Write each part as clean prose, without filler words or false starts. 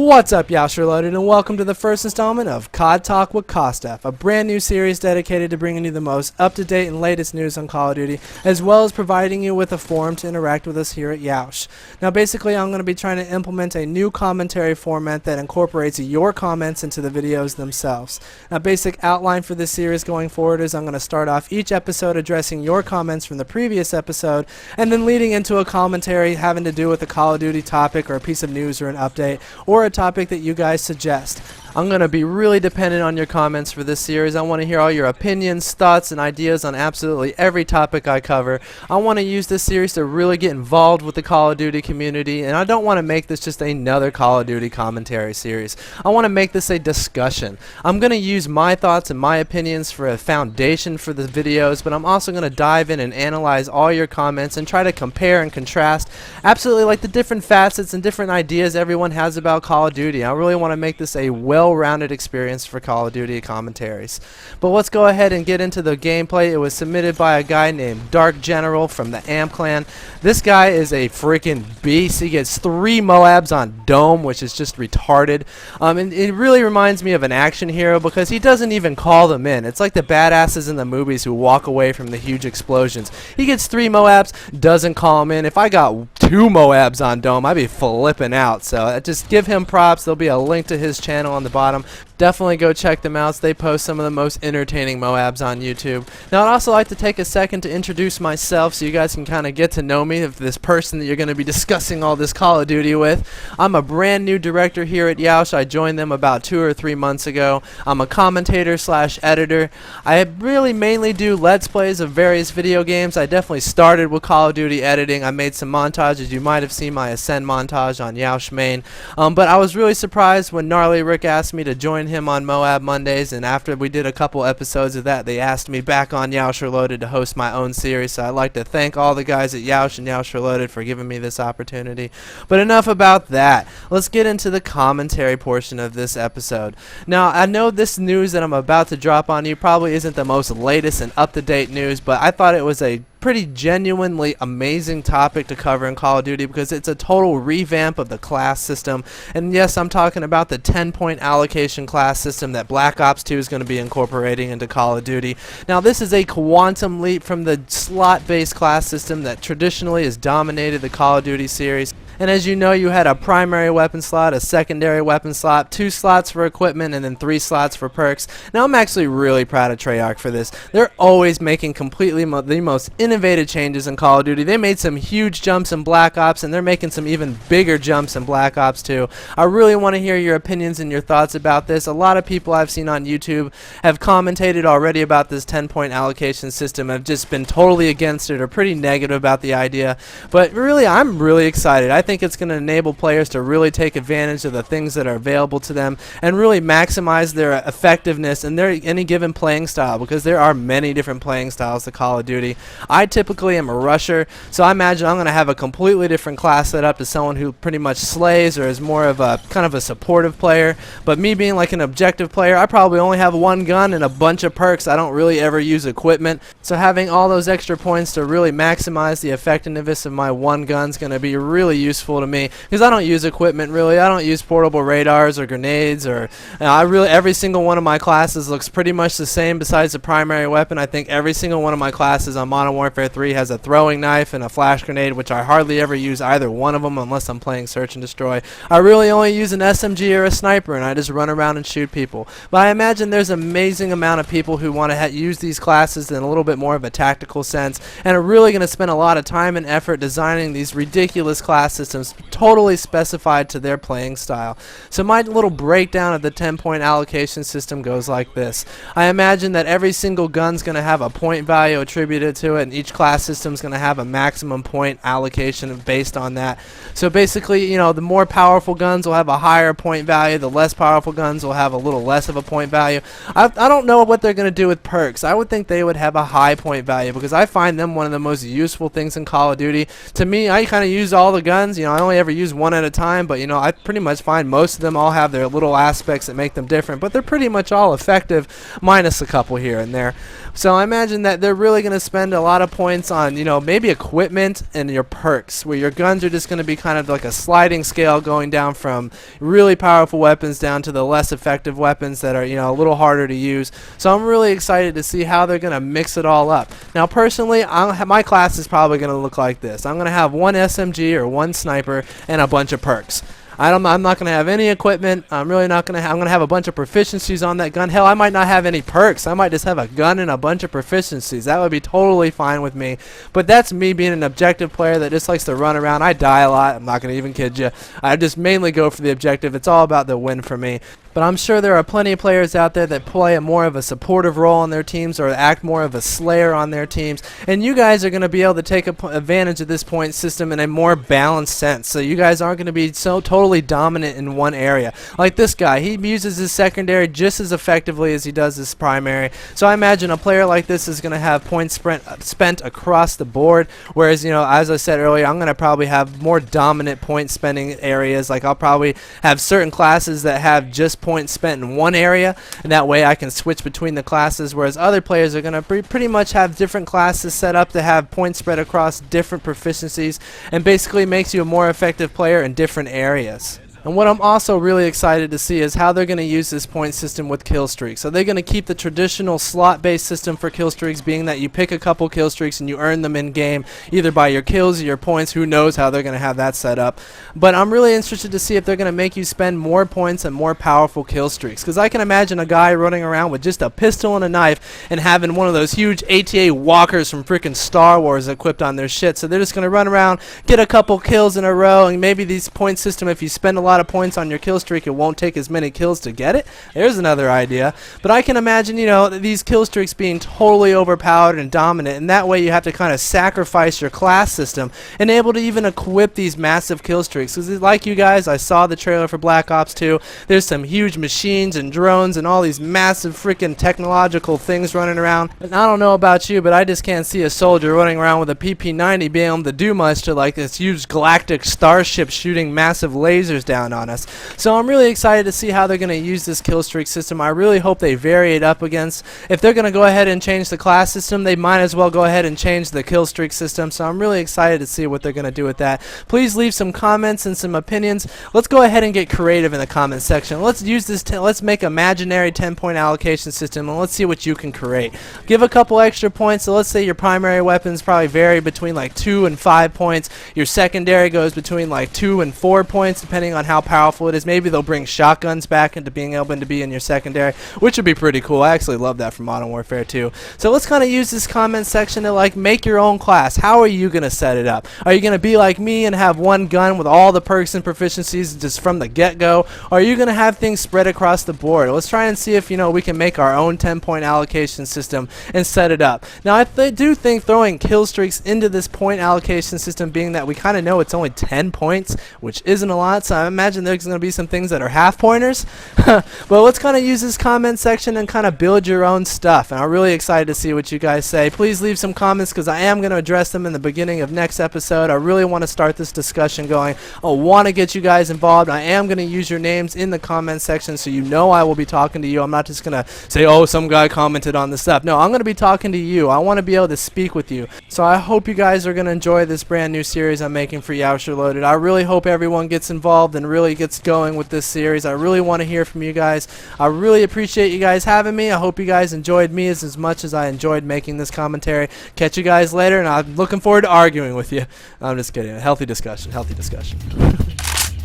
What's up, Yeousch Reloaded, and welcome to the first installment of COD Talk with KOSDFF, a brand new series dedicated to bringing you the most up-to-date and latest news on Call of Duty, as well as providing you with a forum to interact with us here at Yeousch. Now, basically, I'm going to be trying to implement a new commentary format that incorporates your comments into the videos themselves. Now, basic outline for this series going forward is I'm going to start off each episode addressing your comments from the previous episode, and then leading into a commentary having to do with a Call of Duty topic or a piece of news or an update, or a topic that you guys suggest. I'm going to be really dependent on your comments for this series. I want to hear all your opinions, thoughts, and ideas on absolutely every topic I cover. I want to use this series to really get involved with the Call of Duty community, and I don't want to make this just another Call of Duty commentary series. I want to make this a discussion. I'm going to use my thoughts and my opinions for a foundation for the videos, but I'm also going to dive in and analyze all your comments and try to compare and contrast absolutely like the different facets and different ideas everyone has about Call of Duty. I really want to make this a well-rounded experience for Call of Duty commentaries. But let's go ahead and get into the gameplay. It was submitted by a guy named DarrkGeneral from the Amp Clan. This guy is a freaking beast. He gets 3 Moabs on Dome, which is just retarded. And it really reminds me of an action hero because he doesn't even call them in. It's like the badasses in the movies who walk away from the huge explosions. He gets 3 Moabs, doesn't call them in. If I got 2 Moabs on Dome, I'd be flipping out. So just give him props. There'll be a link to his channel on the bottom. Definitely go check them out. They post some of the most entertaining Moabs on YouTube. Now, I'd also like to take a second to introduce myself so you guys can kind of get to know me, of this person that you're going to be discussing all this Call of Duty with. I'm a brand new director here at Yeousch. I joined them about 2 or 3 months ago. I'm a commentator / editor. I really mainly do Let's Plays of various video games. I definitely started with Call of Duty editing. I made some montages. You might have seen my Ascend montage on Yeousch Main. But I was really surprised when Gnarly Rick asked me to join him on Moab Mondays, and after we did a couple episodes of that, they asked me back on Yeousch Reloaded to host my own series. So I'd like to thank all the guys at Yeousch and Yeousch Reloaded for giving me this opportunity. But enough about that. Let's get into the commentary portion of this episode. Now, I know this news that I'm about to drop on you probably isn't the most latest and up-to-date news, but I thought it was a pretty genuinely amazing topic to cover in Call of Duty because it's a total revamp of the class system. And yes, I'm talking about the 10-point allocation class system that Black Ops 2 is going to be incorporating into Call of Duty. Now, this is a quantum leap from the slot-based class system that traditionally has dominated the Call of Duty series. And as you know, you had a primary weapon slot, a secondary weapon slot, 2 slots for equipment, and then 3 slots for perks. Now, I'm actually really proud of Treyarch for this. They're always making completely the most innovative changes in Call of Duty. They made some huge jumps in Black Ops, and they're making some even bigger jumps in Black Ops 2. I really want to hear your opinions and your thoughts about this. A lot of people I've seen on YouTube have commentated already about this 10-point allocation system, have just been totally against it or pretty negative about the idea. But really, I'm really excited. I think it's going to enable players to really take advantage of the things that are available to them and really maximize their effectiveness in their any given playing style, because there are many different playing styles to Call of Duty. I typically am a rusher, so I imagine I'm going to have a completely different class set up to someone who pretty much slays or is more of a kind of a supportive player. But me being like an objective player, I probably only have 1 gun and a bunch of perks. I don't really ever use equipment, so having all those extra points to really maximize the effectiveness of my 1 gun is going to be really useful to me, because I don't use equipment really. I don't use portable radars or grenades, or every single one of my classes looks pretty much the same besides the primary weapon. I think every single one of my classes on Modern Warfare 3 has a throwing knife and a flash grenade, which I hardly ever use either one of them unless I'm playing Search and Destroy. I really only use an SMG or a sniper, and I just run around and shoot people. But I imagine there's an amazing amount of people who want to use these classes in a little bit more of a tactical sense, and are really going to spend a lot of time and effort designing these ridiculous class systems totally specified to their playing style. So my little breakdown of the 10-point allocation system goes like this. I imagine that every single gun's going to have a point value attributed to it, and each class system's going to have a maximum point allocation based on that. So basically, you know, the more powerful guns will have a higher point value, the less powerful guns will have a little less of a point value. I don't know what they're going to do with perks. I would think they would have a high point value, because I find them one of the most useful things in Call of Duty. To me, I kind of use all the guns. guns. You know, I only ever use one at a time, but you know, I pretty much find most of them all have their little aspects that make them different, but they're pretty much all effective, minus a couple here and there. So I imagine that they're really going to spend a lot of points on, you know, maybe equipment and your perks, where your guns are just going to be kind of like a sliding scale going down from really powerful weapons down to the less effective weapons that are, you know, a little harder to use. So I'm really excited to see how they're going to mix it all up. Now personally, my class is probably going to look like this. I'm going to have one SMG or one sniper and a bunch of perks. I'm not going to have any equipment. I'm really not going to I'm going to have a bunch of proficiencies on that gun. Hell, I might not have any perks. I might just have a gun and a bunch of proficiencies. That would be totally fine with me. But that's me being an objective player that just likes to run around. I die a lot. I'm not going to even kid you. I just mainly go for the objective. It's all about the win for me. But I'm sure there are plenty of players out there that play more of a supportive role on their teams or act more of a slayer on their teams. And you guys are going to be able to take advantage of this point system in a more balanced sense. So you guys aren't going to be so totally dominant in one area. Like this guy, he uses his secondary just as effectively as he does his primary. So I imagine a player like this is going to have points spent across the board. Whereas, you know, as I said earlier, I'm going to probably have more dominant point spending areas. Like I'll probably have certain classes that have just points spent in one area, and that way I can switch between the classes, whereas other players are going to pretty much have different classes set up to have points spread across different proficiencies, and basically makes you a more effective player in different areas. And what I'm also really excited to see is how they're going to use this point system with kill streaks. So they're going to keep the traditional slot-based system for kill streaks, being that you pick a couple kill streaks and you earn them in game, either by your kills or your points. Who knows how they're going to have that set up. But I'm really interested to see if they're going to make you spend more points and more powerful kill streaks. Because I can imagine a guy running around with just a pistol and a knife and having one of those huge ATA walkers from freaking Star Wars equipped on their shit. So they're just going to run around, get a couple kills in a row, and maybe these point system, if you spend a lot of points on your kill streak, it won't take as many kills to get it. There's another idea. But I can imagine, you know, these kill streaks being totally overpowered and dominant, and that way you have to kind of sacrifice your class system and able to even equip these massive kill streaks. Because like you guys, I saw the trailer for Black Ops 2. There's some huge machines and drones and all these massive freaking technological things running around. And I don't know about you, but I just can't see a soldier running around with a PP-90 being able to do much to like this huge galactic starship shooting massive lasers down on us. So I'm really excited to see how they're going to use this kill streak system. I really hope they vary it up against. If they're going to go ahead and change the class system, they might as well go ahead and change the kill streak system. So I'm really excited to see what they're going to do with that. Please leave some comments and some opinions. Let's go ahead and get creative in the comment section. Let's use this. Let's make imaginary 10-point allocation system, and let's see what you can create. Give a couple extra points. So let's say your primary weapons probably vary between like 2 and 5 points. Your secondary goes between like 2 and 4 points, depending on how powerful it is. Maybe they'll bring shotguns back into being able to be in your secondary, which would be pretty cool. I actually love that from Modern Warfare 2. So let's kind of use this comment section to like make your own class. How are you going to set it up? Are you going to be like me and have one gun with all the perks and proficiencies just from the get-go? Or are you going to have things spread across the board? Let's try and see if, you know, we can make our own 10-point allocation system and set it up. Now, I do think throwing kill streaks into this point allocation system, being that we kind of know it's only 10 points, which isn't a lot, so I imagine there's going to be some things that are half pointers. But let's kind of use this comment section and kind of build your own stuff, and I'm really excited to see what you guys say. Please leave some comments, because I am going to address them in the beginning of next episode. I really want to start this discussion going. I want to get you guys involved. I am going to use your names in the comment section, so you know I will be talking to you. I'm not just going to say, oh, some guy commented on this stuff. No, I'm going to be talking to you. I want to be able to speak with you. So I hope you guys are going to enjoy this brand new series I'm making for Yeousch Reloaded. I really hope everyone gets involved and really gets going with this series. I really want to hear from you guys. I really appreciate you guys having me. I hope you guys enjoyed me as much as I enjoyed making this commentary. Catch you guys later, and I'm looking forward to arguing with you. I'm just kidding. Healthy discussion. Healthy discussion.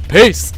Peace.